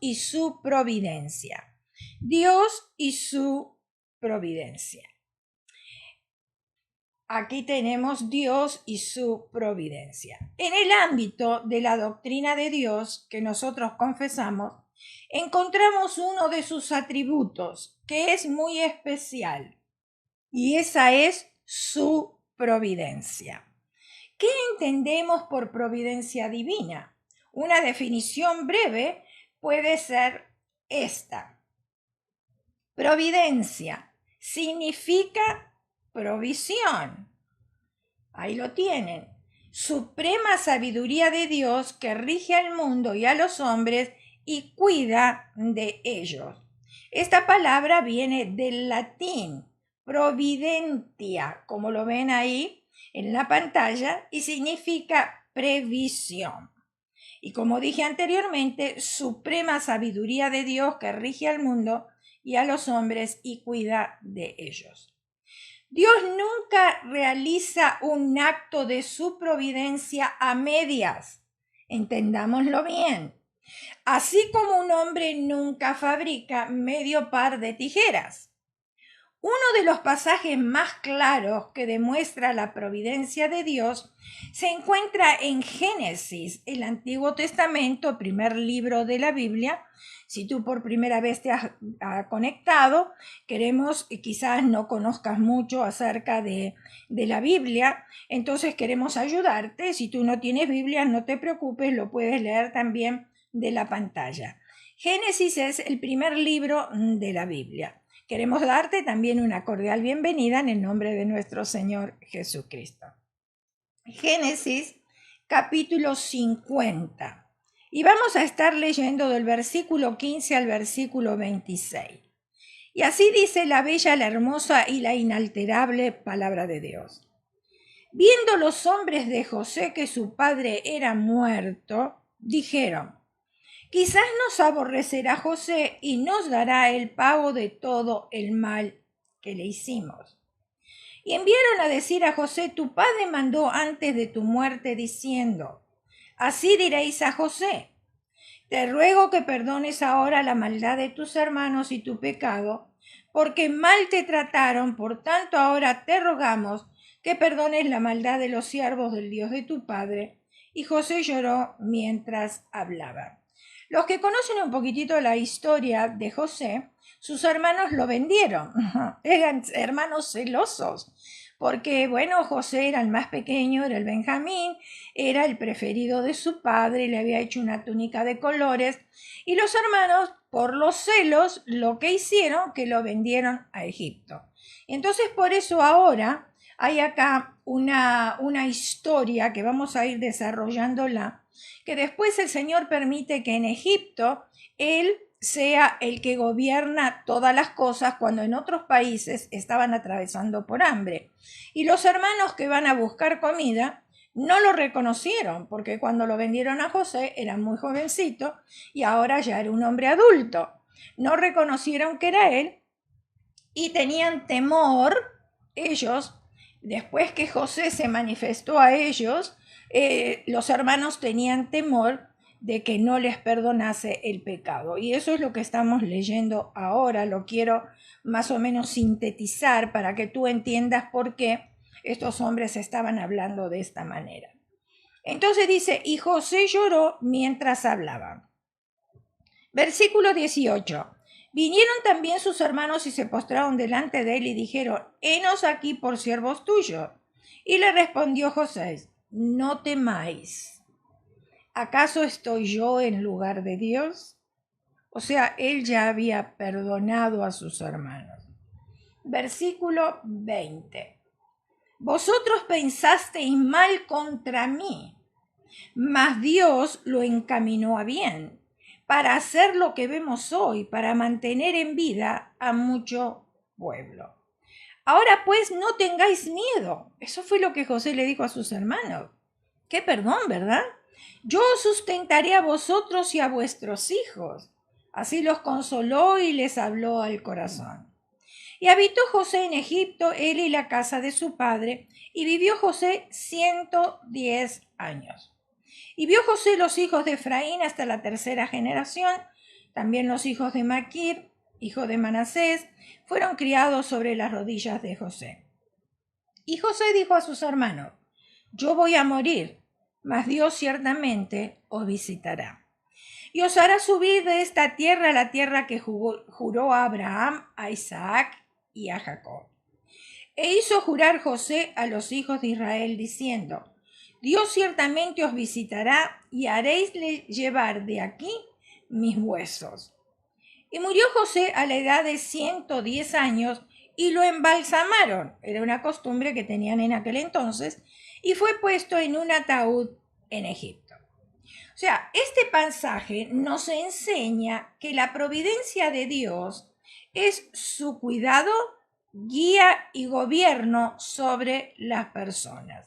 y su providencia. Dios y su providencia. Aquí tenemos Dios y su providencia. En el ámbito de la doctrina de Dios que nosotros confesamos, encontramos uno de sus atributos que es muy especial, y esa es su providencia. ¿Qué entendemos por providencia divina? Una definición breve puede ser esta. Providencia significa provisión. Ahí lo tienen. Suprema sabiduría de Dios que rige al mundo y a los hombres y cuida de ellos. Esta palabra viene del latín providentia, como lo ven ahí en la pantalla, y significa previsión. Y como dije anteriormente, suprema sabiduría de Dios que rige al mundo y a los hombres y cuida de ellos. Dios nunca realiza un acto de su providencia a medias. Entendámoslo bien. Así como un hombre nunca fabrica medio par de tijeras. Uno de los pasajes más claros que demuestra la providencia de Dios se encuentra en Génesis, el Antiguo Testamento, primer libro de la Biblia. Si tú por primera vez te has conectado, quizás no conozcas mucho acerca de la Biblia, entonces queremos ayudarte. Si tú no tienes Biblia, no te preocupes, lo puedes leer también de la pantalla. Génesis es el primer libro de la Biblia. Queremos darte también una cordial bienvenida en el nombre de nuestro Señor Jesucristo. Génesis capítulo 50. Y vamos a estar leyendo del versículo 15 al versículo 26. Y así dice la bella, la hermosa y la inalterable palabra de Dios. Viendo los hombres de José que su padre era muerto, dijeron: quizás nos aborrecerá José y nos dará el pago de todo el mal que le hicimos. Y enviaron a decir a José: tu padre mandó antes de tu muerte diciendo: así diréis a José, te ruego que perdones ahora la maldad de tus hermanos y tu pecado, porque mal te trataron, por tanto ahora te rogamos que perdones la maldad de los siervos del Dios de tu padre. Y José lloró mientras hablaba. Los que conocen un poquitito la historia de José, sus hermanos lo vendieron. Eran hermanos celosos, porque, bueno, José era el más pequeño, era el Benjamín, era el preferido de su padre, le había hecho una túnica de colores, y los hermanos, por los celos, lo que hicieron, que lo vendieron a Egipto. Entonces, por eso ahora hay acá una historia que vamos a ir desarrollándola, que después el Señor permite que en Egipto Él sea el que gobierna todas las cosas cuando en otros países estaban atravesando por hambre. Y los hermanos que van a buscar comida no lo reconocieron, porque cuando lo vendieron a José era muy jovencito y ahora ya era un hombre adulto. No reconocieron que era él y tenían temor ellos. Después que José se manifestó a ellos, los hermanos tenían temor de que no les perdonase el pecado. Y eso es lo que estamos leyendo ahora. Lo quiero más o menos sintetizar para que tú entiendas por qué estos hombres estaban hablando de esta manera. Entonces dice: y José lloró mientras hablaba. Versículo 18. Vinieron también sus hermanos y se postraron delante de él y dijeron: henos aquí por siervos tuyos. Y le respondió José: no temáis. ¿Acaso estoy yo en lugar de Dios? O sea, él ya había perdonado a sus hermanos. Versículo 20. Vosotros pensasteis mal contra mí, mas Dios lo encaminó a bien, para hacer lo que vemos hoy, para mantener en vida a mucho pueblo. Ahora pues no tengáis miedo. Eso fue lo que José le dijo a sus hermanos. Qué perdón, ¿verdad? Yo os sustentaré a vosotros y a vuestros hijos. Así los consoló y les habló al corazón. Y habitó José en Egipto, él y la casa de su padre, y vivió José 110 años. Y vio José los hijos de Efraín hasta la tercera generación, También los hijos de Maquir, hijo de Manasés, fueron criados sobre las rodillas de José. Y José dijo a sus hermanos: yo voy a morir, mas Dios ciertamente os visitará. Y os hará subir de esta tierra a la tierra que juró a Abraham, a Isaac y a Jacob. E hizo jurar José a los hijos de Israel, diciendo: Dios ciertamente os visitará y haréis llevar de aquí mis huesos. Y murió José a la edad de 110 años y lo embalsamaron. Era una costumbre que tenían en aquel entonces, y fue puesto en un ataúd en Egipto. O sea, este pasaje nos enseña que la providencia de Dios es su cuidado, guía y gobierno sobre las personas.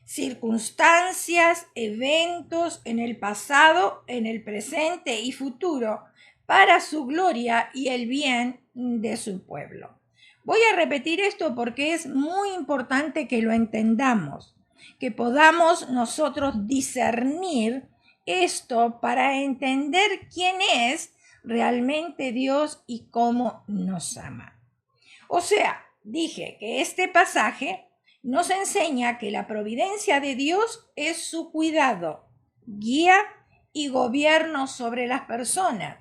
Circunstancias, eventos en el pasado, en el presente y futuro, para su gloria y el bien de su pueblo. Voy a repetir esto porque es muy importante que lo entendamos, que podamos nosotros discernir esto para entender quién es realmente Dios y cómo nos ama. O sea, dije que este pasaje nos enseña que la providencia de Dios es su cuidado, guía y gobierno sobre las personas,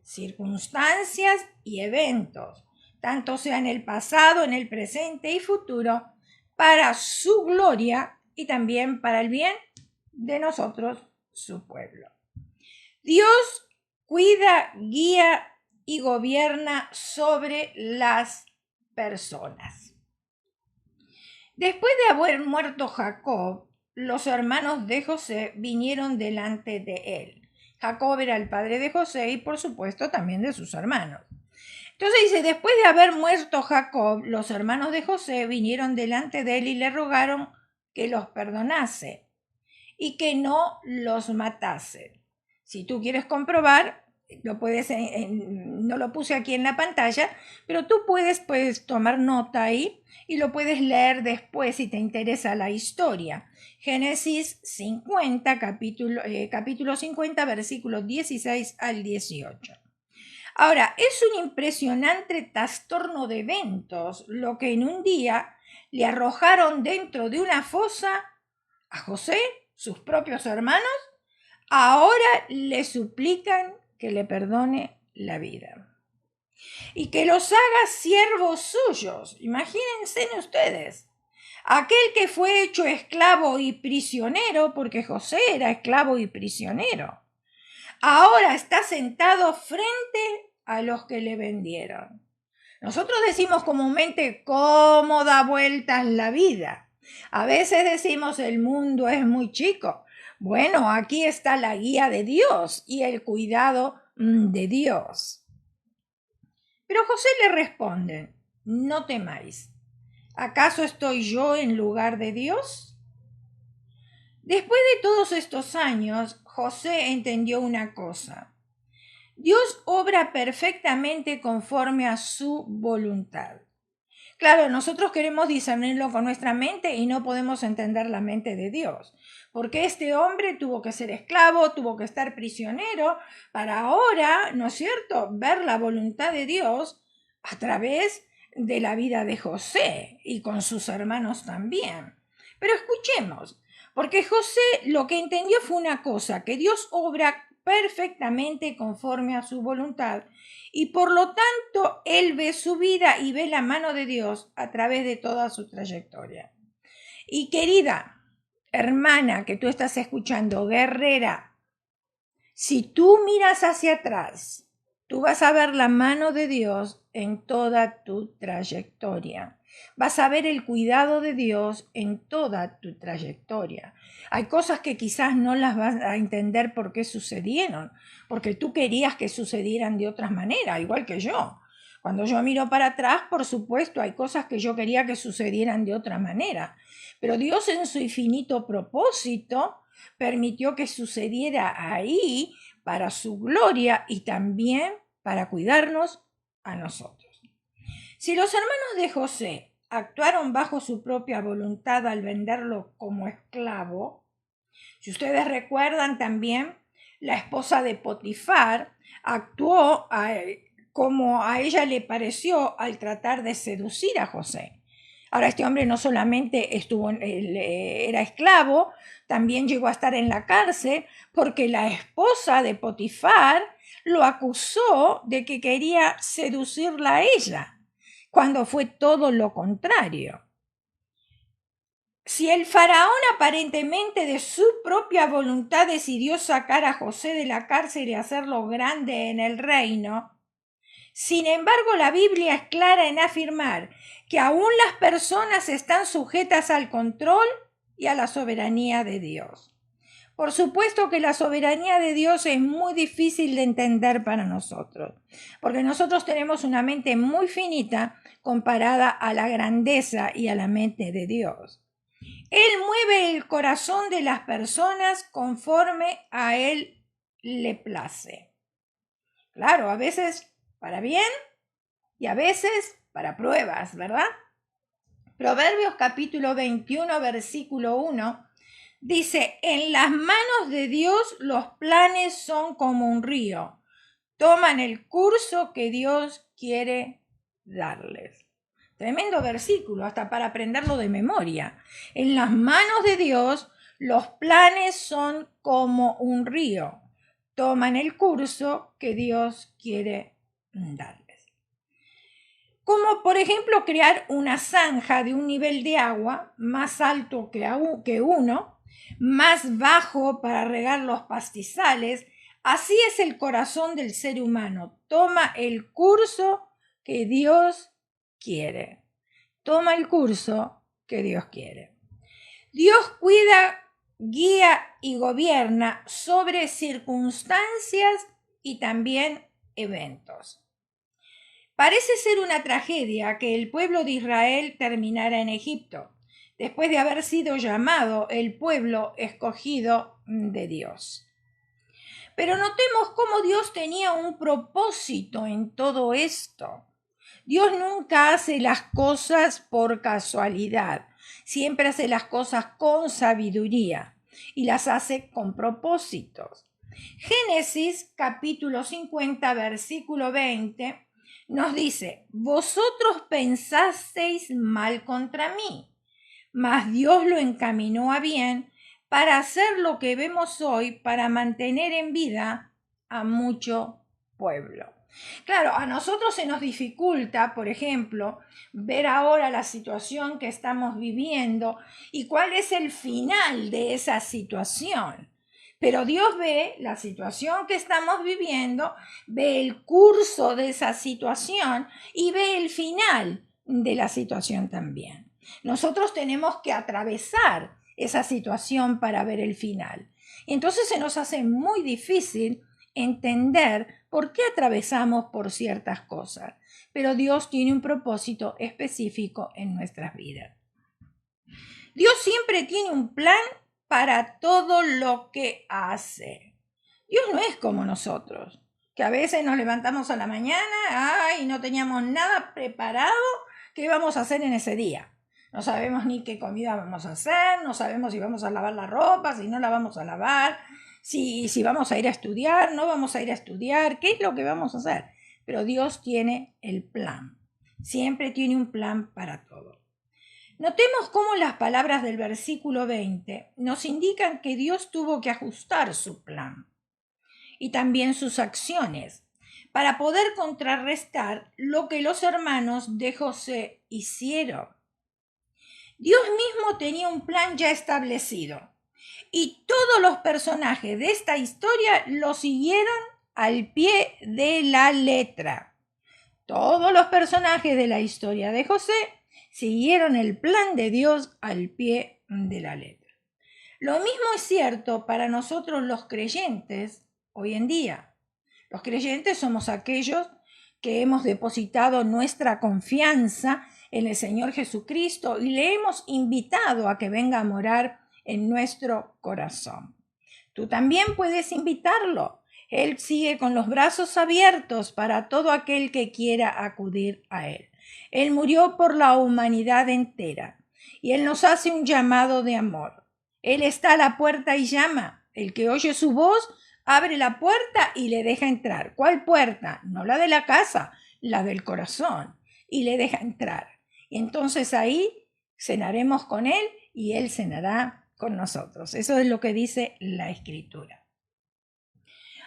circunstancias y eventos, tanto sea en el pasado, en el presente y futuro, para su gloria y también para el bien de nosotros, su pueblo. Dios cuida, guía y gobierna sobre las personas. Después de haber muerto Jacob, los hermanos de José vinieron delante de él. Jacob era el padre de José y por supuesto también de sus hermanos. Entonces dice: después de haber muerto Jacob, los hermanos de José vinieron delante de él y le rogaron que los perdonase y que no los matase. Si tú quieres comprobar, lo puedes, no lo puse aquí en la pantalla, pero tú puedes tomar nota ahí y lo puedes leer después si te interesa la historia. Génesis 50, capítulo 50, versículos 16 al 18. Ahora, es un impresionante trastorno de eventos lo que en un día le arrojaron dentro de una fosa a José, sus propios hermanos, ahora le suplican que le perdone la vida y que los haga siervos suyos. Imagínense ustedes, aquel que fue hecho esclavo y prisionero, porque José era esclavo y prisionero, ahora está sentado frente a los que le vendieron. Nosotros decimos comúnmente: ¿cómo da vueltas la vida? A veces decimos: el mundo es muy chico. Bueno, aquí está la guía de Dios y el cuidado de Dios. Pero José le responde: no temáis. ¿Acaso estoy yo en lugar de Dios? Después de todos estos años, José entendió una cosa: Dios obra perfectamente conforme a su voluntad. Claro, nosotros queremos discernirlo con nuestra mente y no podemos entender la mente de Dios, porque este hombre tuvo que ser esclavo, tuvo que estar prisionero, para ahora, ¿no es cierto?, ver la voluntad de Dios a través de la vida de José y con sus hermanos también. Pero escuchemos, porque José lo que entendió fue una cosa: que Dios obra perfectamente conforme a su voluntad, y por lo tanto él ve su vida y ve la mano de Dios a través de toda su trayectoria. Y querida hermana que tú estás escuchando, guerrera, si tú miras hacia atrás, tú vas a ver la mano de Dios en toda tu trayectoria. Vas a ver el cuidado de Dios en toda tu trayectoria. Hay cosas que quizás no las vas a entender por qué sucedieron, porque tú querías que sucedieran de otras maneras, igual que yo. Cuando yo miro para atrás, por supuesto, hay cosas que yo quería que sucedieran de otra manera. Pero Dios, en su infinito propósito, permitió que sucediera ahí para su gloria y también para cuidarnos a nosotros. Si los hermanos de José actuaron bajo su propia voluntad al venderlo como esclavo, si ustedes recuerdan también, la esposa de Potifar, actuó como a ella le pareció al tratar de seducir a José. Ahora, este hombre no solamente era esclavo, también llegó a estar en la cárcel porque la esposa de Potifar lo acusó de que quería seducirla a ella, cuando fue todo lo contrario. Si el faraón aparentemente de su propia voluntad decidió sacar a José de la cárcel y hacerlo grande en el reino, sin embargo la Biblia es clara en afirmar que aún las personas están sujetas al control y a la soberanía de Dios. Por supuesto que la soberanía de Dios es muy difícil de entender para nosotros, porque nosotros tenemos una mente muy finita comparada a la grandeza y a la mente de Dios. Él mueve el corazón de las personas conforme a Él le place. Claro, a veces para bien y a veces para pruebas, ¿verdad? Proverbios capítulo 21, versículo 1, dice, en las manos de Dios los planes son como un río, toman el curso que Dios quiere darles. Tremendo versículo, hasta para aprenderlo de memoria. En las manos de Dios, los planes son como un río. Toman el curso que Dios quiere darles. Como por ejemplo crear una zanja de un nivel de agua más alto que uno, más bajo para regar los pastizales. Así es el corazón del ser humano. Toma el curso que Dios quiere. Toma el curso que Dios quiere. Dios cuida, guía y gobierna sobre circunstancias y también eventos. Parece ser una tragedia que el pueblo de Israel terminara en Egipto, después de haber sido llamado el pueblo escogido de Dios. Pero notemos cómo Dios tenía un propósito en todo esto. Dios nunca hace las cosas por casualidad, siempre hace las cosas con sabiduría y las hace con propósitos. Génesis capítulo 50, versículo 20 nos dice, vosotros pensasteis mal contra mí, mas Dios lo encaminó a bien para hacer lo que vemos hoy, para mantener en vida a mucho pueblo. Claro, a nosotros se nos dificulta, por ejemplo, ver ahora la situación que estamos viviendo y cuál es el final de esa situación. Pero Dios ve la situación que estamos viviendo, ve el curso de esa situación y ve el final de la situación también. Nosotros tenemos que atravesar esa situación para ver el final. Y entonces se nos hace muy difícil entender por qué atravesamos por ciertas cosas. Pero Dios tiene un propósito específico en nuestras vidas. Dios siempre tiene un plan para todo lo que hace. Dios no es como nosotros, que a veces nos levantamos a la mañana y no teníamos nada preparado que íbamos a hacer en ese día. No sabemos ni qué comida vamos a hacer, no sabemos si vamos a lavar la ropa, si no la vamos a lavar, si vamos a ir a estudiar, no vamos a ir a estudiar, qué es lo que vamos a hacer. Pero Dios tiene el plan, siempre tiene un plan para todo. Notemos cómo las palabras del versículo 20 nos indican que Dios tuvo que ajustar su plan y también sus acciones para poder contrarrestar lo que los hermanos de José hicieron. Dios mismo tenía un plan ya establecido y todos los personajes de esta historia lo siguieron al pie de la letra. Todos los personajes de la historia de José siguieron el plan de Dios al pie de la letra. Lo mismo es cierto para nosotros los creyentes hoy en día. Los creyentes somos aquellos que hemos depositado nuestra confianza en el Señor Jesucristo y le hemos invitado a que venga a morar en nuestro corazón. Tú también puedes invitarlo. Él sigue con los brazos abiertos para todo aquel que quiera acudir a Él. Él murió por la humanidad entera y Él nos hace un llamado de amor. Él está a la puerta y llama. El que oye su voz abre la puerta y le deja entrar. ¿Cuál puerta? No la de la casa, la del corazón. Y le deja entrar. Y entonces ahí cenaremos con él y él cenará con nosotros. Eso es lo que dice la Escritura.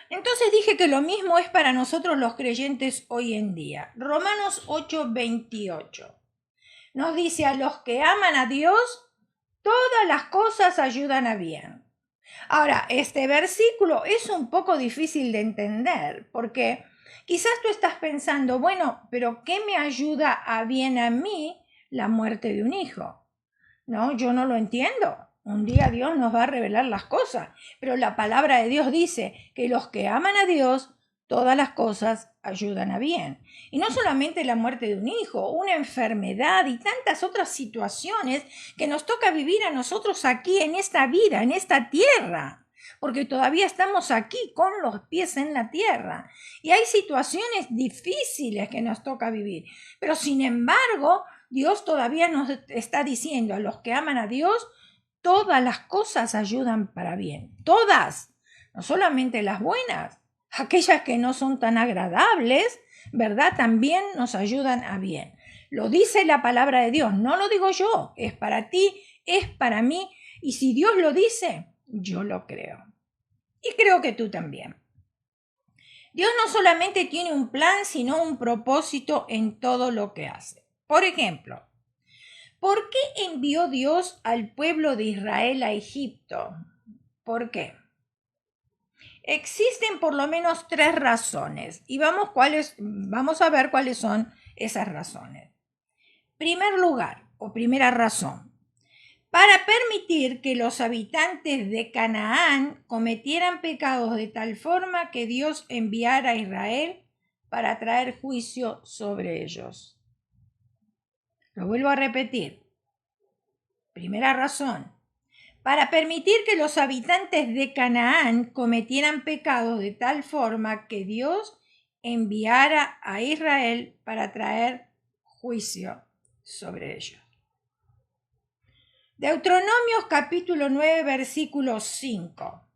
Entonces dije que lo mismo es para nosotros los creyentes hoy en día. Romanos 8:28 nos dice: a los que aman a Dios, todas las cosas ayudan a bien. Ahora, este versículo es un poco difícil de entender porque quizás tú estás pensando, bueno, pero ¿qué me ayuda a bien a mí la muerte de un hijo? No, yo no lo entiendo. Un día Dios nos va a revelar las cosas, pero la palabra de Dios dice que los que aman a Dios, todas las cosas ayudan a bien. Y no solamente la muerte de un hijo, una enfermedad y tantas otras situaciones que nos toca vivir a nosotros aquí en esta vida, en esta tierra, porque todavía estamos aquí con los pies en la tierra. Y hay situaciones difíciles que nos toca vivir, pero sin embargo, Dios todavía nos está diciendo: a los que aman a Dios, todas las cosas ayudan para bien. Todas, no solamente las buenas, aquellas que no son tan agradables, ¿verdad? También nos ayudan a bien. Lo dice la palabra de Dios, no lo digo yo, es para ti, es para mí, y si Dios lo dice, yo lo creo. Y creo que tú también. Dios no solamente tiene un plan, sino un propósito en todo lo que hace. Por ejemplo, ¿por qué envió Dios al pueblo de Israel a Egipto? ¿Por qué? Existen por lo menos 3 razones y vamos a ver cuáles son esas razones. Primer lugar, o primera razón, para permitir que los habitantes de Canaán cometieran pecados de tal forma que Dios enviara a Israel para traer juicio sobre ellos. Lo vuelvo a repetir. Primera razón, para permitir que los habitantes de Canaán cometieran pecados de tal forma que Dios enviara a Israel para traer juicio sobre ellos. Deuteronomios capítulo 9, versículo 5.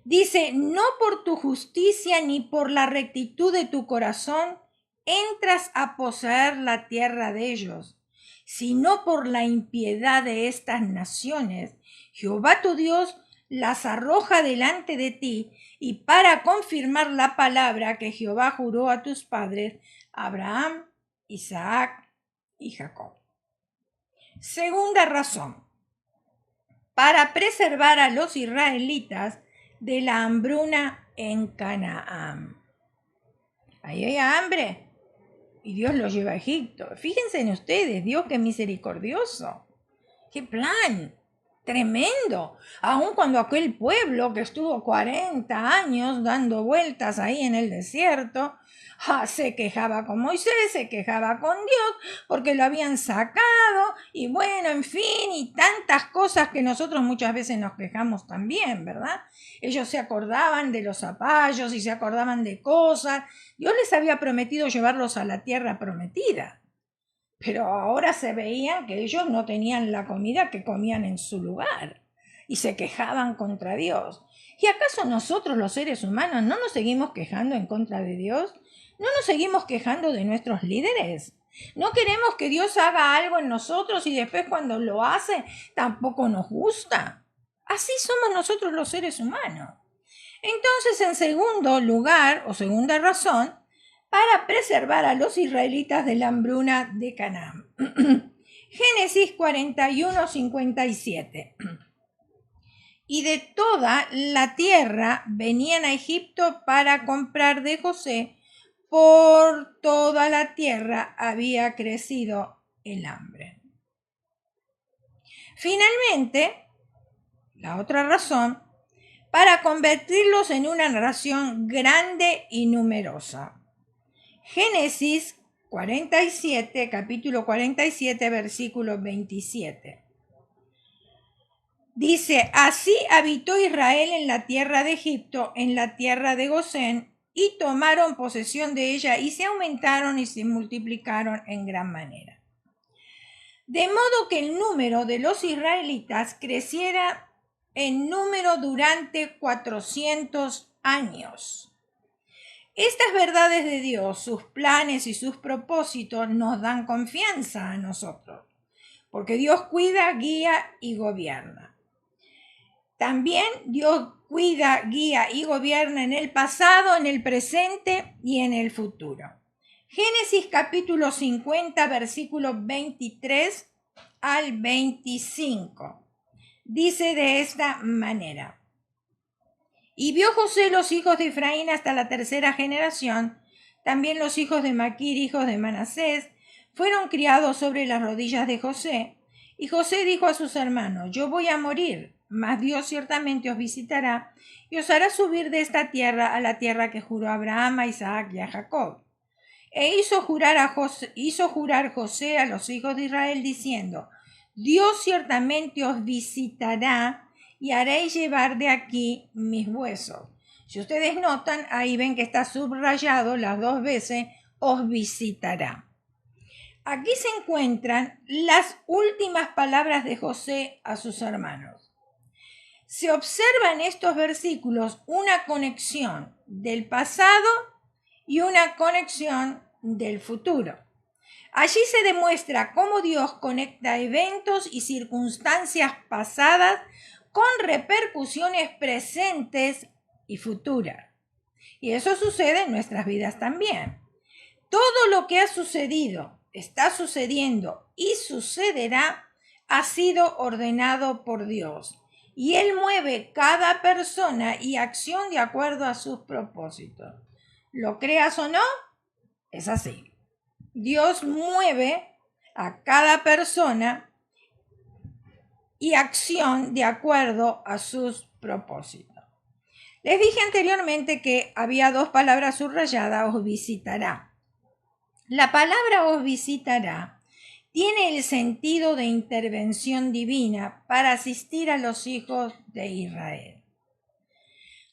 Dice: no por tu justicia ni por la rectitud de tu corazón entras a poseer la tierra de ellos, sino por la impiedad de estas naciones. Jehová tu Dios las arroja delante de ti, y para confirmar la palabra que Jehová juró a tus padres, Abraham, Isaac y Jacob. Segunda razón, para preservar a los israelitas de la hambruna en Canaán. Ahí hay hambre y Dios los lleva a Egipto. Fíjense en ustedes, Dios qué misericordioso. ¡Qué plan! Tremendo. Aun cuando aquel pueblo que estuvo 40 años dando vueltas ahí en el desierto, se quejaba con Moisés, se quejaba con Dios porque lo habían sacado y bueno, en fin, y tantas cosas que nosotros muchas veces nos quejamos también, ¿verdad? Ellos se acordaban de los zapallos y se acordaban de cosas. Dios les había prometido llevarlos a la tierra prometida. Pero ahora se veían que ellos no tenían la comida que comían en su lugar y se quejaban contra Dios. ¿Y acaso nosotros los seres humanos no nos seguimos quejando en contra de Dios? ¿No nos seguimos quejando de nuestros líderes? ¿No queremos que Dios haga algo en nosotros y después cuando lo hace tampoco nos gusta? Así somos nosotros los seres humanos. Entonces, en segundo lugar o segunda razón, para preservar a los israelitas de la hambruna de Canaán. Génesis 41, 57. Y de toda la tierra venían a Egipto para comprar de José. Por toda la tierra había crecido el hambre. Finalmente, la otra razón, para convertirlos en una nación grande y numerosa. Génesis 47, capítulo 47, versículo 27. Dice: así habitó Israel en la tierra de Egipto, en la tierra de Gosén, y tomaron posesión de ella, y se aumentaron y se multiplicaron en gran manera. De modo que el número de los israelitas creciera en número durante 400 años. Estas verdades de Dios, sus planes y sus propósitos nos dan confianza a nosotros, porque Dios cuida, guía y gobierna. También Dios cuida, guía y gobierna en el pasado, en el presente y en el futuro. Génesis capítulo 50, versículos 23 al 25. Dice de esta manera: y vio José los hijos de Efraín hasta la tercera generación. También los hijos de Maquir, hijos de Manasés, fueron criados sobre las rodillas de José. Y José dijo a sus hermanos: yo voy a morir, mas Dios ciertamente os visitará y os hará subir de esta tierra a la tierra que juró a Abraham, a Isaac y a Jacob. E hizo jurar José a los hijos de Israel diciendo: Dios ciertamente os visitará y haréis llevar de aquí mis huesos. Si ustedes notan, ahí ven que está subrayado las dos veces, os visitará. Aquí se encuentran las últimas palabras de José a sus hermanos. Se observa en estos versículos una conexión del pasado y una conexión del futuro. Allí se demuestra cómo Dios conecta eventos y circunstancias pasadas con repercusiones presentes y futuras. Y eso sucede en nuestras vidas también. Todo lo que ha sucedido, está sucediendo y sucederá ha sido ordenado por Dios. Y Él mueve cada persona y acción de acuerdo a sus propósitos. Lo creas o no, es así. Dios mueve a cada persona y acción de acuerdo a sus propósitos. Les dije anteriormente que había dos palabras subrayadas: os visitará. La palabra os visitará tiene el sentido de intervención divina para asistir a los hijos de Israel.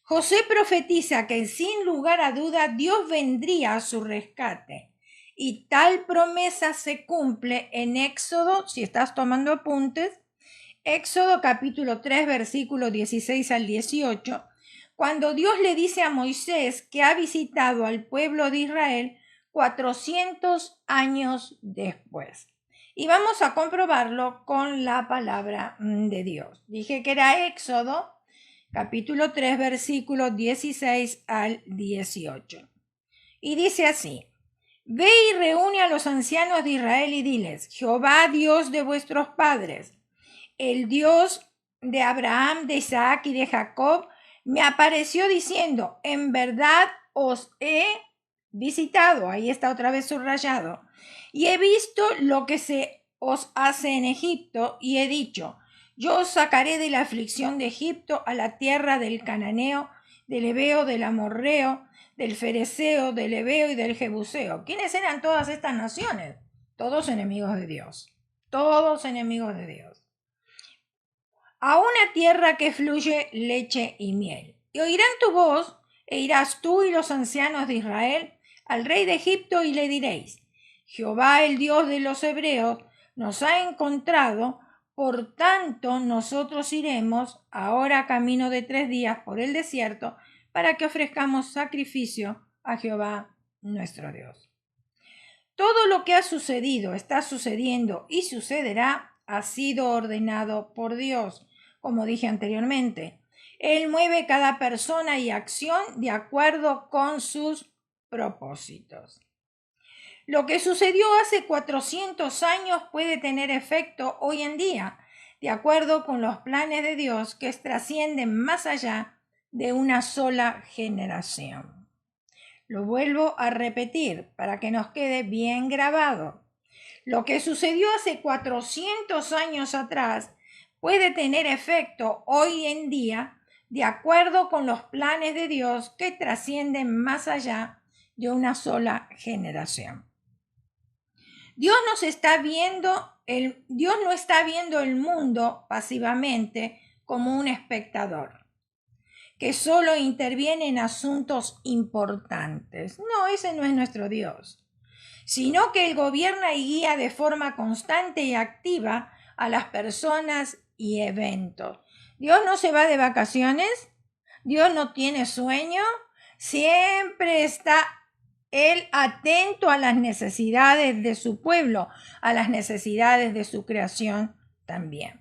José profetiza que sin lugar a duda Dios vendría a su rescate. Y tal promesa se cumple en Éxodo, si estás tomando apuntes, Éxodo capítulo 3, versículos 16 al 18, cuando Dios le dice a Moisés que ha visitado al pueblo de Israel 400 años después. Y vamos a comprobarlo con la palabra de Dios. Dije que era Éxodo capítulo 3, versículos 16 al 18. Y dice así: ve y reúne a los ancianos de Israel y diles: Jehová, Dios de vuestros padres, el Dios de Abraham, de Isaac y de Jacob, me apareció diciendo: en verdad os he visitado, ahí está otra vez subrayado, y he visto lo que se os hace en Egipto, y he dicho: yo os sacaré de la aflicción de Egipto a la tierra del cananeo, del heveo, del amorreo, del fereceo, del heveo y del jebuseo. ¿Quiénes eran todas estas naciones? Todos enemigos de Dios. Todos enemigos de Dios. A una tierra que fluye leche y miel. Y oirán tu voz, e irás tú y los ancianos de Israel al rey de Egipto y le diréis: Jehová, el Dios de los hebreos, nos ha encontrado, por tanto nosotros iremos ahora camino de 3 días por el desierto para que ofrezcamos sacrificio a Jehová nuestro Dios. Todo lo que ha sucedido, está sucediendo y sucederá ha sido ordenado por Dios. Como dije anteriormente, Él mueve cada persona y acción de acuerdo con sus propósitos. Lo que sucedió hace 400 años puede tener efecto hoy en día, de acuerdo con los planes de Dios que trascienden más allá de una sola generación. Lo vuelvo a repetir para que nos quede bien grabado. Lo que sucedió hace 400 años atrás puede tener efecto hoy en día de acuerdo con los planes de Dios que trascienden más allá de una sola generación. Dios no está viendo el mundo pasivamente como un espectador que solo interviene en asuntos importantes. No, ese no es nuestro Dios, sino que Él gobierna y guía de forma constante y activa a las personas y eventos. Dios no se va de vacaciones, Dios no tiene sueño, siempre está Él atento a las necesidades de su pueblo, a las necesidades de su creación también.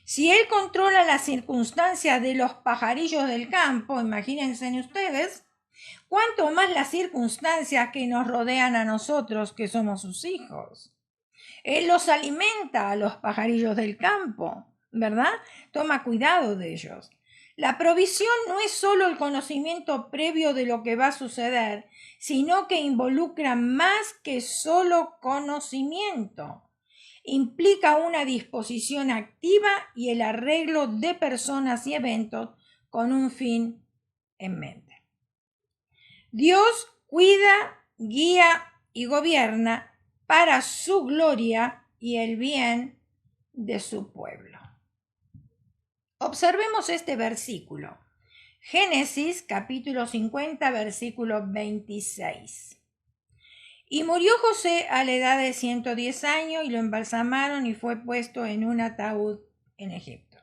Si Él controla las circunstancias de los pajarillos del campo, imagínense ustedes, cuánto más las circunstancias que nos rodean a nosotros, que somos sus hijos. Él los alimenta a los pajarillos del campo, ¿verdad? Toma cuidado de ellos. La provisión no es solo el conocimiento previo de lo que va a suceder, sino que involucra más que solo conocimiento. Implica una disposición activa y el arreglo de personas y eventos con un fin en mente. Dios cuida, guía y gobierna para su gloria y el bien de su pueblo. Observemos este versículo. Génesis capítulo 50, versículo 26. Y murió José a la edad de 110 años y lo embalsamaron y fue puesto en un ataúd en Egipto.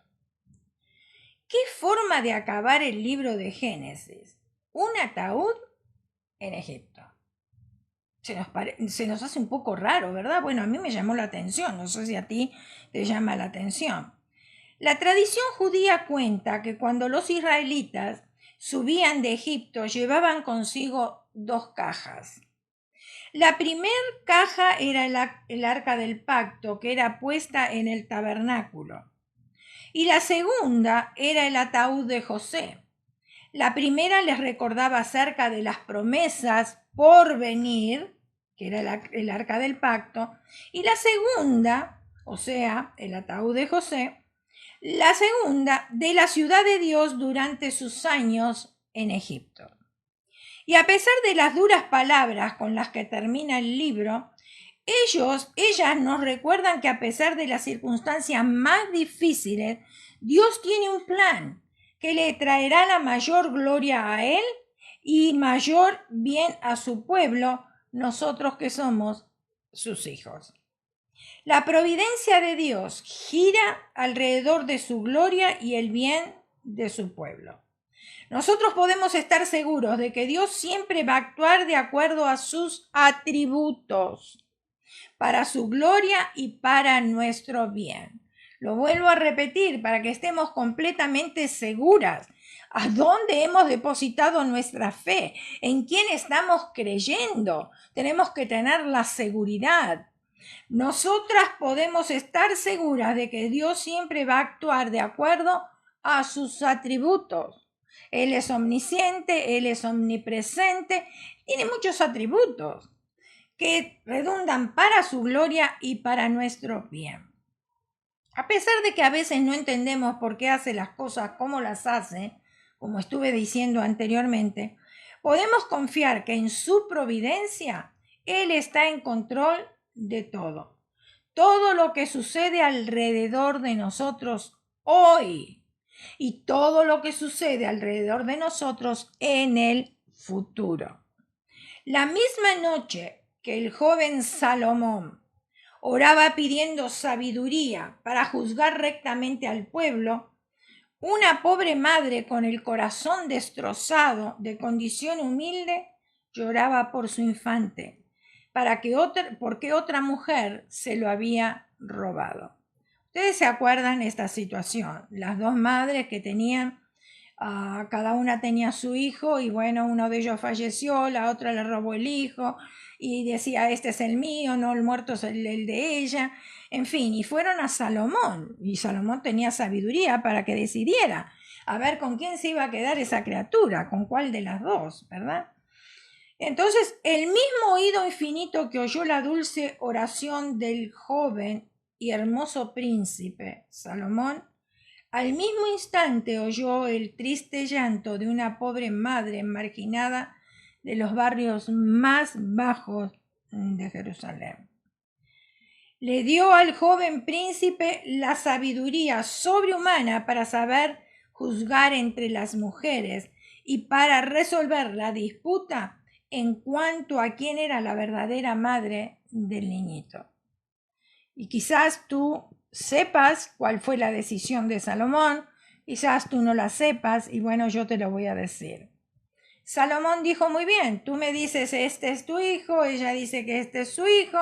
¿Qué forma de acabar el libro de Génesis? Un ataúd en Egipto. Se nos hace un poco raro, ¿verdad? Bueno, a mí me llamó la atención, no sé si a ti te llama la atención. La tradición judía cuenta que cuando los israelitas subían de Egipto llevaban consigo 2 cajas. La primera caja era el arca del pacto, que era puesta en el tabernáculo. Y la segunda era el ataúd de José. La primera les recordaba acerca de las promesas por venir, que era el arca del pacto, y la segunda, o sea, el ataúd de José, la segunda de la ciudad de Dios durante sus años en Egipto. Y a pesar de las duras palabras con las que termina el libro, ellas nos recuerdan que a pesar de las circunstancias más difíciles, Dios tiene un plan que le traerá la mayor gloria a Él y mayor bien a su pueblo, nosotros que somos sus hijos. La providencia de Dios gira alrededor de su gloria y el bien de su pueblo. Nosotros podemos estar seguros de que Dios siempre va a actuar de acuerdo a sus atributos, para su gloria y para nuestro bien. Lo vuelvo a repetir para que estemos completamente seguras. ¿A dónde hemos depositado nuestra fe? ¿En quién estamos creyendo? Tenemos que tener la seguridad. Nosotras podemos estar seguras de que Dios siempre va a actuar de acuerdo a sus atributos. Él es omnisciente, Él es omnipresente, tiene muchos atributos que redundan para su gloria y para nuestro bien. A pesar de que a veces no entendemos por qué hace las cosas como las hace, como estuve diciendo anteriormente, podemos confiar que en su providencia Él está en control de todo. Todo lo que sucede alrededor de nosotros hoy y todo lo que sucede alrededor de nosotros en el futuro. La misma noche que el joven Salomón oraba pidiendo sabiduría para juzgar rectamente al pueblo, una pobre madre con el corazón destrozado, de condición humilde, lloraba por su infante, porque otra mujer se lo había robado. Ustedes se acuerdan de esta situación, las 2 madres que tenían, cada una tenía su hijo y bueno, uno de ellos falleció, la otra le robó el hijo y decía, este es el mío, no, el muerto es el de ella, en fin, y fueron a Salomón y Salomón tenía sabiduría para que decidiera a ver con quién se iba a quedar esa criatura, con cuál de las 2, ¿verdad? Entonces, el mismo oído infinito que oyó la dulce oración del joven y hermoso príncipe Salomón, al mismo instante oyó el triste llanto de una pobre madre marginada de los barrios más bajos de Jerusalén. Le dio al joven príncipe la sabiduría sobrehumana para saber juzgar entre las mujeres y para resolver la disputa en cuanto a quién era la verdadera madre del niñito. Y quizás tú sepas cuál fue la decisión de Salomón, Quizás tú no la sepas y bueno, yo te lo voy a decir. Salomón dijo, muy bien, tú me dices este es tu hijo, ella dice que este es su hijo,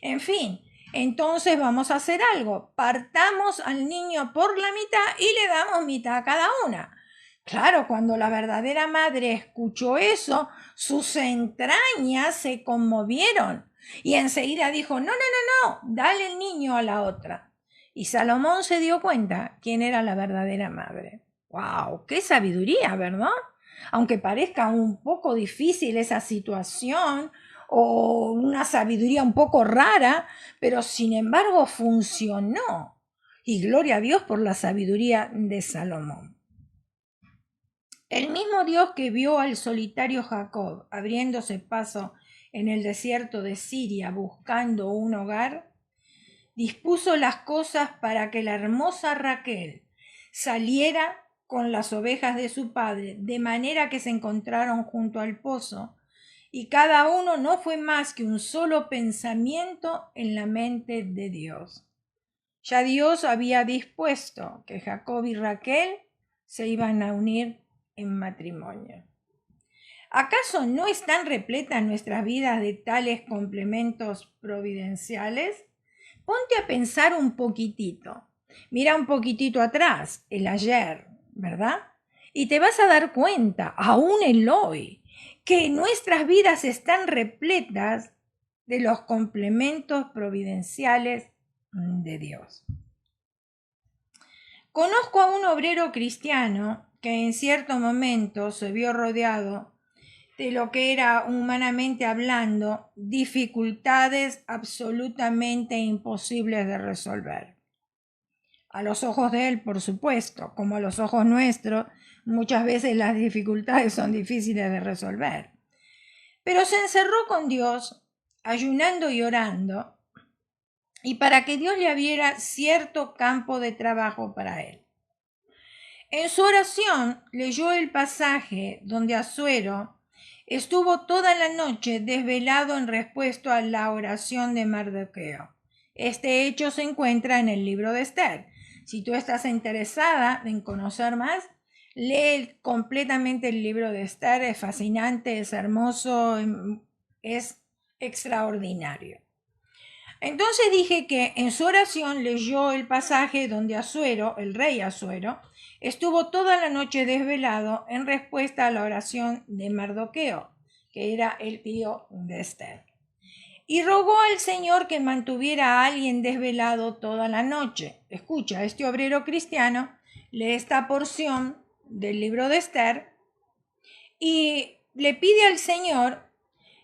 en fin, entonces vamos a hacer algo, partamos al niño por la mitad y le damos mitad a cada una. Claro, cuando la verdadera madre escuchó eso, sus entrañas se conmovieron y enseguida dijo, no, no, no, no, dale el niño a la otra. Y Salomón se dio cuenta quién era la verdadera madre. ¡Wow! ¡Qué sabiduría!, ¿verdad? Aunque parezca un poco difícil esa situación o una sabiduría un poco rara, pero sin embargo funcionó. Y gloria a Dios por la sabiduría de Salomón. El mismo Dios que vio al solitario Jacob abriéndose paso en el desierto de Siria buscando un hogar, dispuso las cosas para que la hermosa Raquel saliera con las ovejas de su padre, de manera que se encontraron junto al pozo, y cada uno no fue más que un solo pensamiento en la mente de Dios. Ya Dios había dispuesto que Jacob y Raquel se iban a unir en matrimonio. ¿Acaso no están repletas nuestras vidas de tales complementos providenciales? Ponte a pensar un poquitito. Mira un poquitito atrás, el ayer, ¿verdad? Y te vas a dar cuenta, aún el hoy, que nuestras vidas están repletas de los complementos providenciales de Dios. Conozco a un obrero cristiano que en cierto momento se vio rodeado de lo que era, humanamente hablando, dificultades absolutamente imposibles de resolver. A los ojos de él, por supuesto, como a los ojos nuestros, muchas veces las dificultades son difíciles de resolver. Pero se encerró con Dios, ayunando y orando, y para que Dios le abriera cierto campo de trabajo para él. En su oración leyó el pasaje donde Asuero estuvo toda la noche desvelado en respuesta a la oración de Mardoqueo. Este hecho se encuentra en el libro de Esther. Si tú estás interesada en conocer más, lee completamente el libro de Esther. Es fascinante, es hermoso, es extraordinario. Entonces dije que en su oración leyó el pasaje donde Asuero, el rey Asuero, estuvo toda la noche desvelado en respuesta a la oración de Mardoqueo, que era el tío de Esther. Y rogó al Señor que mantuviera a alguien desvelado toda la noche. Escucha, este obrero cristiano lee esta porción del libro de Esther y le pide al Señor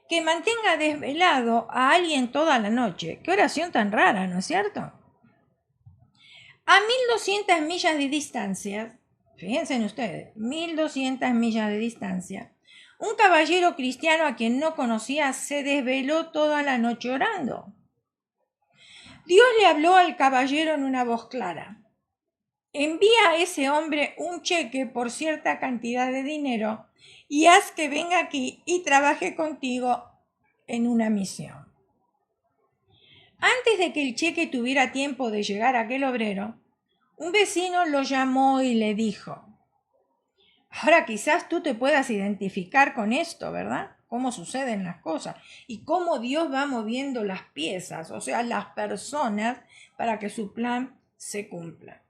que mantenga desvelado a alguien toda la noche. Qué oración tan rara, ¿no es cierto? A 1200 millas de distancia, fíjense en ustedes, 1200 millas de distancia, un caballero cristiano a quien no conocía se desveló toda la noche orando. Dios le habló al caballero en una voz clara. Envía a ese hombre un cheque por cierta cantidad de dinero y haz que venga aquí y trabaje contigo en una misión. Antes de que el cheque tuviera tiempo de llegar a aquel obrero, un vecino lo llamó y le dijo, ahora quizás tú te puedas identificar con esto, ¿verdad? Cómo suceden las cosas y cómo Dios va moviendo las piezas, o sea, las personas, para que su plan se cumpla.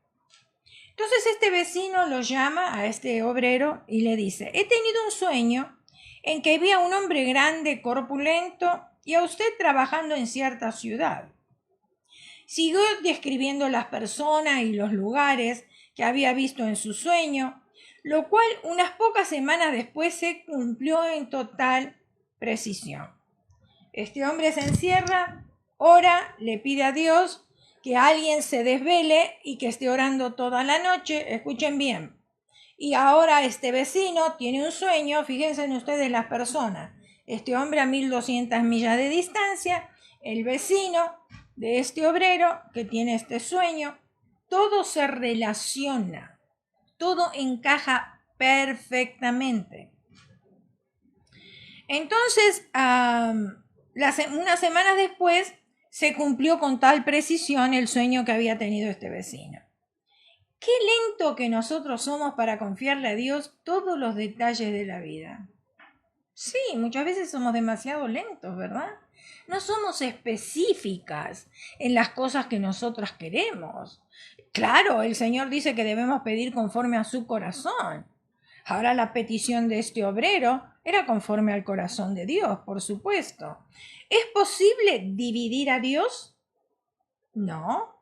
Entonces este vecino lo llama a este obrero y le dice, he tenido un sueño en que vi a un hombre grande, corpulento, y a usted trabajando en cierta ciudad. Siguió describiendo las personas y los lugares que había visto en su sueño, lo cual unas pocas semanas después se cumplió en total precisión. Este hombre se encierra, ora, le pide a Dios que alguien se desvele y que esté orando toda la noche. Escuchen bien. Y ahora este vecino tiene un sueño, fíjense en ustedes las personas. Este hombre a 1200 millas de distancia, el vecino de este obrero que tiene este sueño, todo se relaciona, todo encaja perfectamente. Entonces, unas semanas después se cumplió con tal precisión el sueño que había tenido este vecino. Qué lento que nosotros somos para confiarle a Dios todos los detalles de la vida. Sí, muchas veces somos demasiado lentos, ¿verdad? No somos específicas en las cosas que nosotras queremos. Claro, el Señor dice que debemos pedir conforme a su corazón. Ahora la petición de este obrero era conforme al corazón de Dios, por supuesto. ¿Es posible dividir a Dios? No.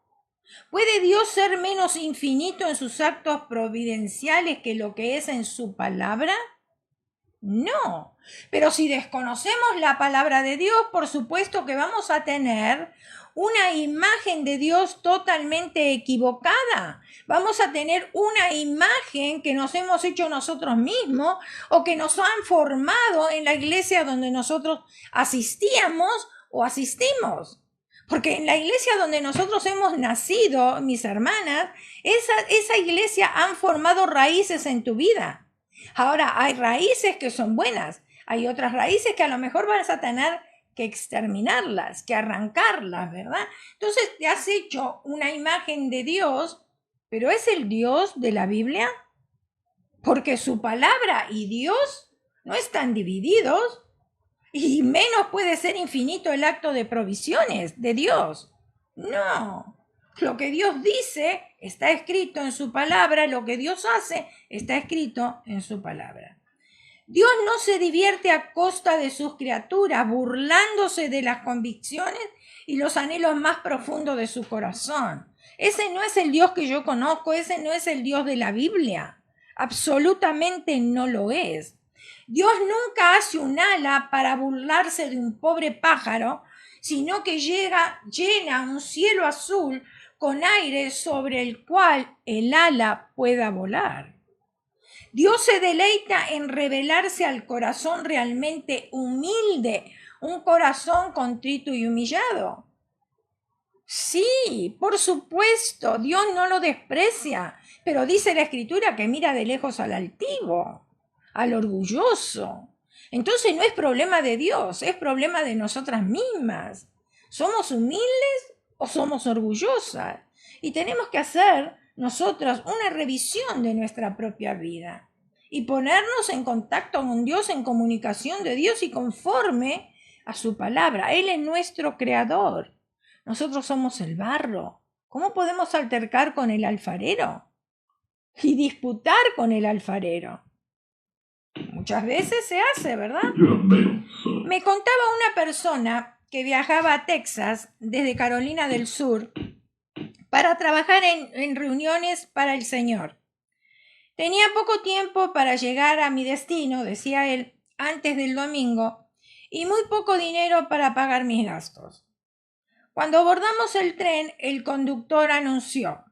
¿Puede Dios ser menos infinito en sus actos providenciales que lo que es en su palabra? No. Pero si desconocemos la palabra de Dios, por supuesto que vamos a tener una imagen de Dios totalmente equivocada. Vamos a tener una imagen que nos hemos hecho nosotros mismos o que nos han formado en la iglesia donde nosotros asistíamos o asistimos. Porque en la iglesia donde nosotros hemos nacido, mis hermanas, esa iglesia han formado raíces en tu vida. Ahora, hay raíces que son buenas, hay otras raíces que a lo mejor vas a tener que exterminarlas, que arrancarlas, ¿verdad? Entonces te has hecho una imagen de Dios, pero ¿es el Dios de la Biblia? Porque su palabra y Dios no están divididos, y menos puede ser infinito el acto de provisiones de Dios. No. Lo que Dios dice está escrito en su palabra, lo que Dios hace está escrito en su palabra. Dios no se divierte a costa de sus criaturas, burlándose de las convicciones y los anhelos más profundos de su corazón. Ese no es el Dios que yo conozco, ese no es el Dios de la Biblia. Absolutamente no lo es. Dios nunca hace un ala para burlarse de un pobre pájaro, sino que llena un cielo azul con aire sobre el cual el ala pueda volar. Dios se deleita en revelarse al corazón realmente humilde, un corazón contrito y humillado. Sí, por supuesto, Dios no lo desprecia, pero dice la Escritura que mira de lejos al altivo, al orgulloso. Entonces no es problema de Dios, es problema de nosotras mismas. ¿Somos humildes o somos orgullosas? Y tenemos que hacer nosotras una revisión de nuestra propia vida y ponernos en contacto con Dios, en comunicación de Dios y conforme a su palabra. Él es nuestro creador. Nosotros somos el barro. ¿Cómo podemos altercar con el alfarero y disputar con el alfarero? Muchas veces se hace, ¿verdad? Me contaba una persona que viajaba a Texas desde Carolina del Sur para trabajar en reuniones para el Señor. Tenía poco tiempo para llegar a mi destino, decía él, antes del domingo, y muy poco dinero para pagar mis gastos. Cuando abordamos el tren, el conductor anunció: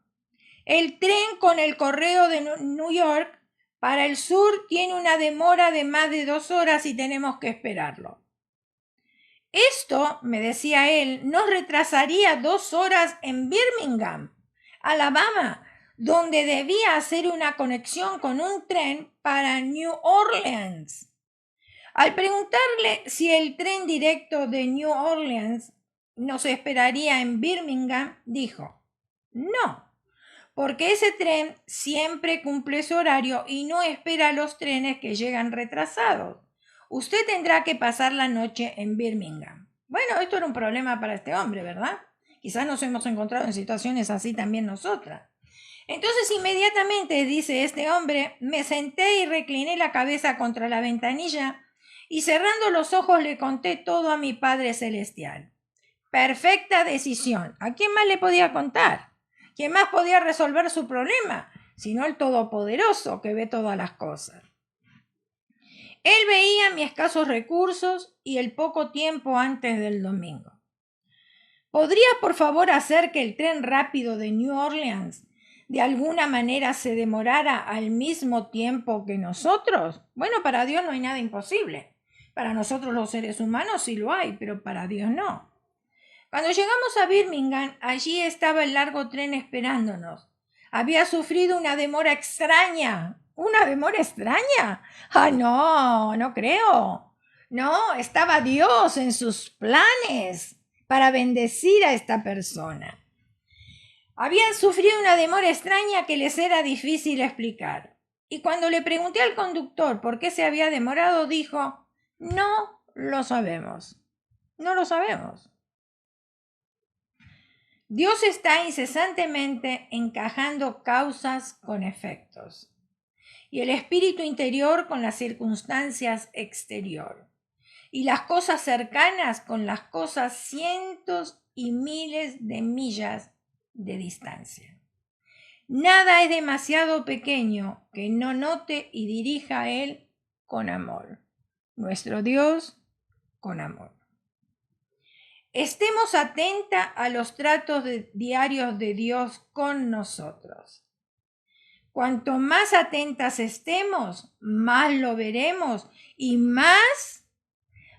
el tren con el correo de New York para el sur tiene una demora de más de 2 horas y tenemos que esperarlo. Esto, me decía él, nos retrasaría 2 horas en Birmingham, Alabama, donde debía hacer una conexión con un tren para New Orleans. Al preguntarle si el tren directo de New Orleans nos esperaría en Birmingham, dijo: no, porque ese tren siempre cumple su horario y no espera los trenes que llegan retrasados. Usted tendrá que pasar la noche en Birmingham. Bueno, esto era un problema para este hombre, ¿verdad? Quizás nos hemos encontrado en situaciones así también nosotras. Entonces inmediatamente, dice este hombre, me senté y recliné la cabeza contra la ventanilla y cerrando los ojos le conté todo a mi Padre Celestial. Perfecta decisión. ¿A quién más le podía contar? ¿Quién más podía resolver su problema? Sino el Todopoderoso que ve todas las cosas. Él veía mis escasos recursos y el poco tiempo antes del domingo. ¿Podría por favor hacer que el tren rápido de New Orleans de alguna manera se demorara al mismo tiempo que nosotros? Bueno, para Dios no hay nada imposible. Para nosotros los seres humanos sí lo hay, pero para Dios no. Cuando llegamos a Birmingham, allí estaba el largo tren esperándonos. Había sufrido una demora extraña. ¿Una demora extraña? Ah, no, no creo. No, estaba Dios en sus planes para bendecir a esta persona. Habían sufrido una demora extraña que les era difícil explicar. Y cuando le pregunté al conductor por qué se había demorado, dijo, no lo sabemos. No lo sabemos. Dios está incesantemente encajando causas con efectos y el espíritu interior con las circunstancias exterior y las cosas cercanas con las cosas cientos y miles de millas de distancia. Nada es demasiado pequeño que no note y dirija a Él con amor. Nuestro Dios con amor. Estemos atentas a los tratos diarios de Dios con nosotros. Cuanto más atentas estemos, más lo veremos y más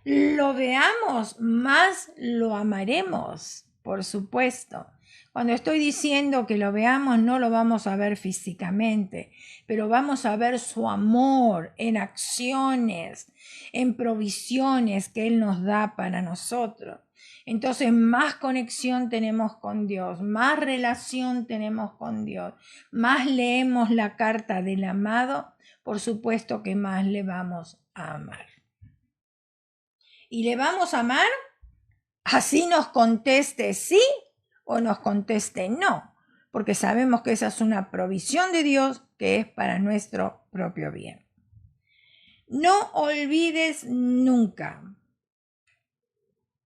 lo veamos, más lo amaremos, por supuesto. Cuando estoy diciendo que lo veamos, no lo vamos a ver físicamente, pero vamos a ver su amor en acciones, en provisiones que Él nos da para nosotros. Entonces, más conexión tenemos con Dios, más relación tenemos con Dios, más leemos la carta del amado, por supuesto que más le vamos a amar. ¿Y le vamos a amar? Así nos conteste sí o nos conteste no, porque sabemos que esa es una provisión de Dios que es para nuestro propio bien. No olvides nunca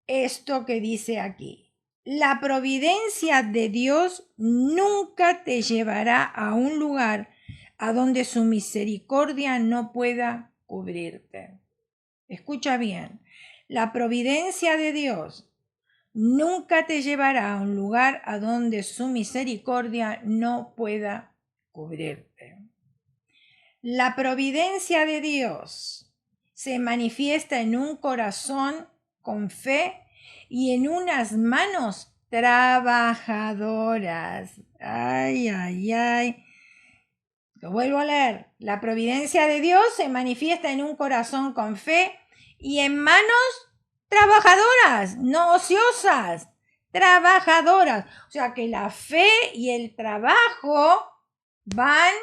esto que dice aquí. La providencia de Dios nunca te llevará a un lugar a donde su misericordia no pueda cubrirte. Escucha bien. La providencia de Dios nunca te llevará a un lugar a donde su misericordia no pueda cubrirte. La providencia de Dios se manifiesta en un corazón con fe y en unas manos trabajadoras. Ay, ay, ay. Lo vuelvo a leer. La providencia de Dios se manifiesta en un corazón con fe y en manos trabajadoras, no ociosas, trabajadoras. O sea que la fe y el trabajo van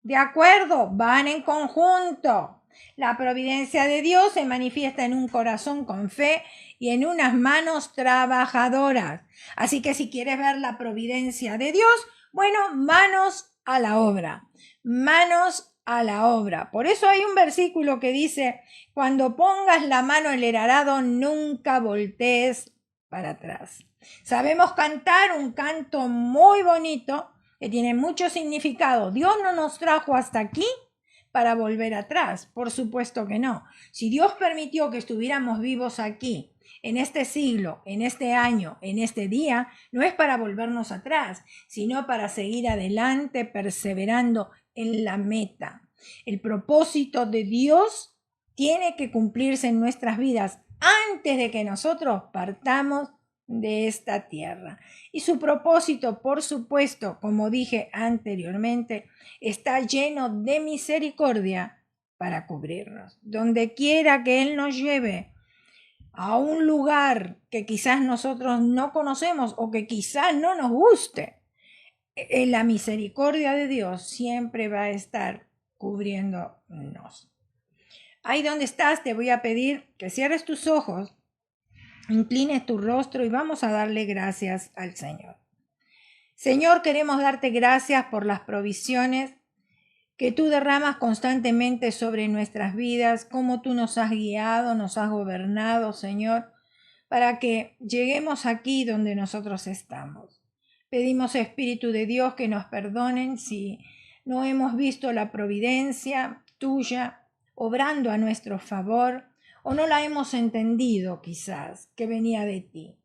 de acuerdo, van en conjunto. La providencia de Dios se manifiesta en un corazón con fe y en unas manos trabajadoras. Así que si quieres ver la providencia de Dios, bueno, manos a la obra. Manos a la obra. Por eso hay un versículo que dice, cuando pongas la mano en el arado, nunca voltees para atrás. Sabemos cantar un canto muy bonito que tiene mucho significado. Dios no nos trajo hasta aquí para volver atrás, por supuesto que no. Si Dios permitió que estuviéramos vivos aquí, en este siglo, en este año, en este día, no es para volvernos atrás, sino para seguir adelante, perseverando en la meta. El propósito de Dios tiene que cumplirse en nuestras vidas antes de que nosotros partamos de esta tierra. Y su propósito, por supuesto, como dije anteriormente, está lleno de misericordia para cubrirnos. Donde quiera que Él nos lleve a un lugar que quizás nosotros no conocemos o que quizás no nos guste, la misericordia de Dios siempre va a estar cubriéndonos. Ahí donde estás, te voy a pedir que cierres tus ojos, inclines tu rostro y vamos a darle gracias al Señor. Señor, queremos darte gracias por las provisiones que tú derramas constantemente sobre nuestras vidas, cómo tú nos has guiado, nos has gobernado, Señor, para que lleguemos aquí donde nosotros estamos. Pedimos, Espíritu de Dios, que nos perdonen si no hemos visto la providencia tuya obrando a nuestro favor o no la hemos entendido quizás que venía de ti.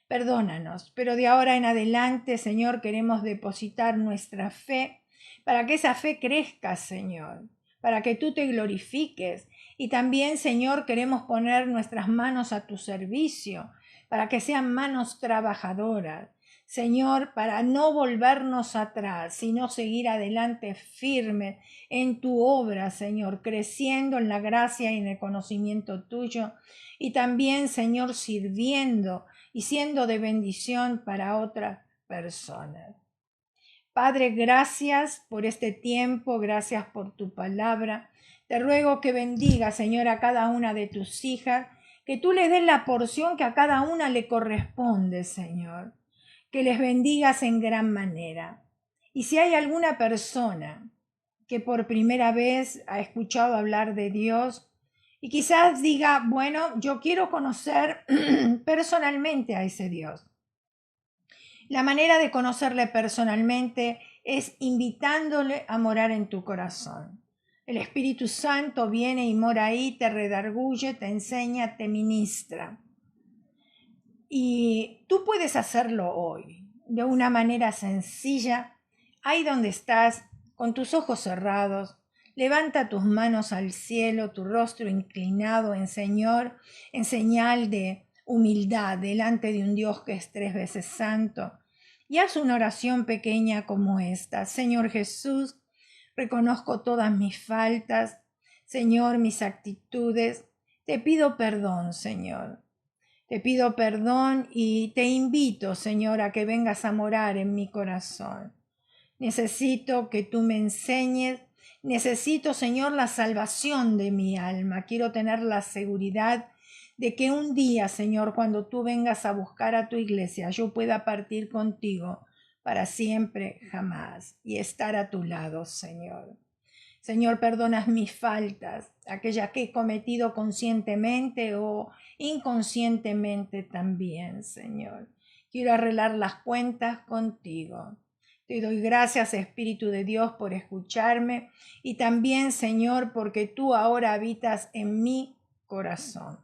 Perdónanos, pero de ahora en adelante, Señor, queremos depositar nuestra fe para que esa fe crezca, Señor, para que tú te glorifiques. Y también, Señor, queremos poner nuestras manos a tu servicio, para que sean manos trabajadoras. Señor, para no volvernos atrás, sino seguir adelante firme en tu obra, Señor, creciendo en la gracia y en el conocimiento tuyo. Y también, Señor, sirviendo y siendo de bendición para otras personas. Padre, gracias por este tiempo, gracias por tu palabra. Te ruego que bendiga, Señor, a cada una de tus hijas, que tú les des la porción que a cada una le corresponde, Señor. Que les bendigas en gran manera. Y si hay alguna persona que por primera vez ha escuchado hablar de Dios y quizás diga, bueno, yo quiero conocer personalmente a ese Dios. La manera de conocerle personalmente es invitándole a morar en tu corazón. El Espíritu Santo viene y mora ahí, te redarguye, te enseña, te ministra. Y tú puedes hacerlo hoy, de una manera sencilla, ahí donde estás, con tus ojos cerrados. Levanta tus manos al cielo, tu rostro inclinado en Señor, en señal de humildad delante de un Dios que es 3 veces santo. Y haz una oración pequeña como esta. Señor Jesús, reconozco todas mis faltas, Señor, mis actitudes. Te pido perdón, Señor. Te pido perdón y te invito, Señor, a que vengas a morar en mi corazón. Necesito que tú me enseñes. Necesito, Señor, la salvación de mi alma. Quiero tener la seguridad de que un día, Señor, cuando tú vengas a buscar a tu iglesia, yo pueda partir contigo para siempre, jamás, y estar a tu lado, Señor. Señor, perdonas mis faltas, aquellas que he cometido conscientemente o inconscientemente también, Señor. Quiero arreglar las cuentas contigo. Te doy gracias, Espíritu de Dios, por escucharme y también, Señor, porque tú ahora habitas en mi corazón.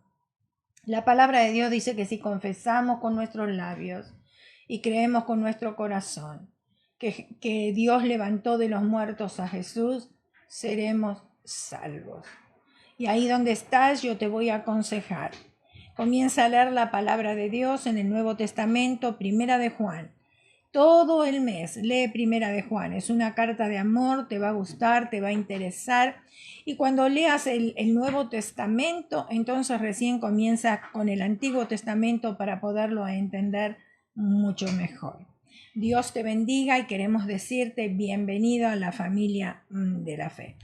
La palabra de Dios dice que si confesamos con nuestros labios y creemos con nuestro corazón que Dios levantó de los muertos a Jesús, seremos salvos. Y ahí donde estás, yo te voy a aconsejar. Comienza a leer la palabra de Dios en el Nuevo Testamento, Primera de Juan. Todo el mes lee Primera de Juan. Es una carta de amor, te va a gustar, te va a interesar. Y cuando leas el Nuevo Testamento, entonces recién comienza con el Antiguo Testamento para poderlo entender mucho mejor. Dios te bendiga y queremos decirte bienvenido a la familia de la fe.